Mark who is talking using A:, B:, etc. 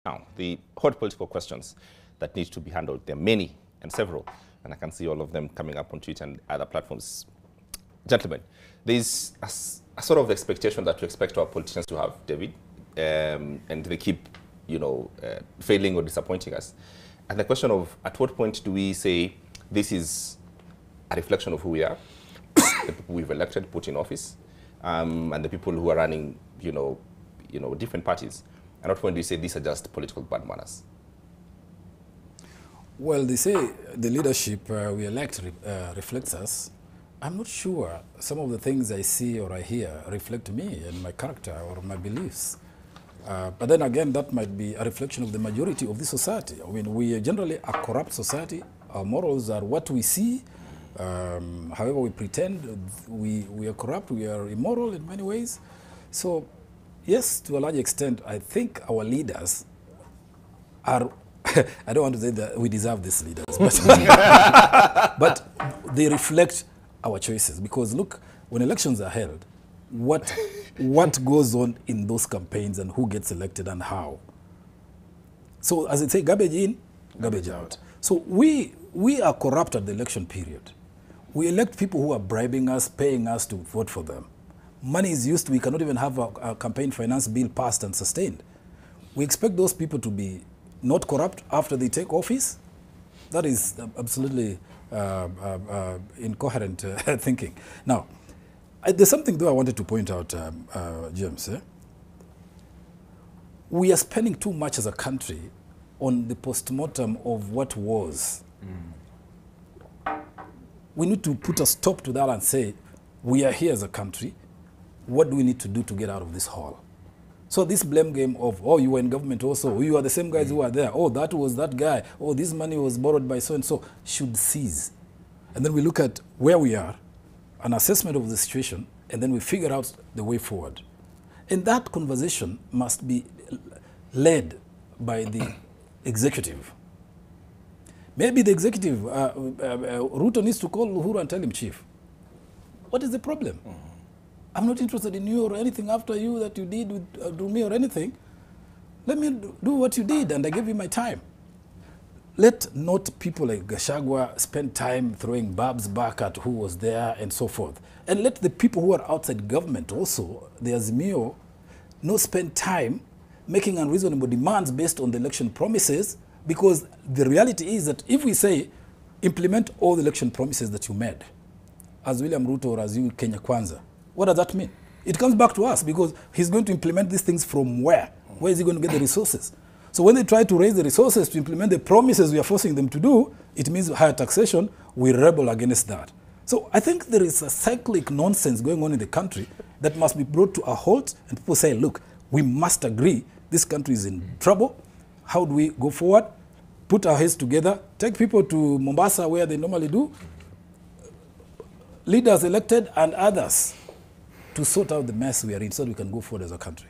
A: Now, the hot political questions that need to be handled, there are many and several, and I can see all of them coming up on Twitter and other platforms. Gentlemen, there's a sort of expectation that we expect our politicians to have, David, and they keep, failing or disappointing us. And the question of at what point do we say this is a reflection of who we are, the people we've elected, put in office, and the people who are running, different parties. And at what point do you say these are just political bad manners?
B: Well, they say the leadership we elect reflects us. I'm not sure some of the things I see or I hear reflect me and my character or my beliefs. But then again, that might be a reflection of the majority of the society. I mean, we are generally a corrupt society. Our morals are what we see. However, we pretend we are corrupt, we are immoral in many ways. So, yes, to a large extent, I think our leaders are, I don't want to say that we deserve these leaders, but, but they reflect our choices. Because look, when elections are held, what goes on in those campaigns and who gets elected and how? So as I say, garbage in, garbage out. So we are corrupt at the election period. We elect people who are bribing us, paying us to vote for them. Money is used, we cannot even have a campaign finance bill passed and sustained. We expect those people to be not corrupt after they take office. That is absolutely incoherent thinking. Now, there's something though I wanted to point out, James. We are spending too much as a country on the postmortem of what was. We need to put a stop to that and say, we are here as a country. What do we need to do to get out of this hole? So this blame game of, oh, you were in government also, oh, you are the same guys who are there, oh, that was that guy, oh, this money was borrowed by so-and-so, should cease. And then we look at where we are, an assessment of the situation, and then we figure out the way forward. And that conversation must be led by the executive. Maybe the executive, Ruto needs to call Uhuru and tell him, Chief, what is the problem? I'm not interested in you or anything after you that you did with me or anything. Let me do what you did, and I gave you my time. Let not people like Gachagua spend time throwing barbs back at who was there and so forth. And let the people who are outside government also, the Azimio, not spend time making unreasonable demands based on the election promises, because the reality is that if we say, implement all the election promises that you made, as William Ruto or as you Kenya Kwanza, what does that mean? It comes back to us because he's going to implement these things from where? Where is he going to get the resources? So when they try to raise the resources to implement the promises we are forcing them to do, it means higher taxation. We rebel against that. So I think there is a cyclic nonsense going on in the country that must be brought to a halt, and people say, look, we must agree this country is in trouble. How do we go forward? Put our heads together, take people to Mombasa where they normally do, leaders elected and others, to sort out the mess we are in so we can go forward as a country.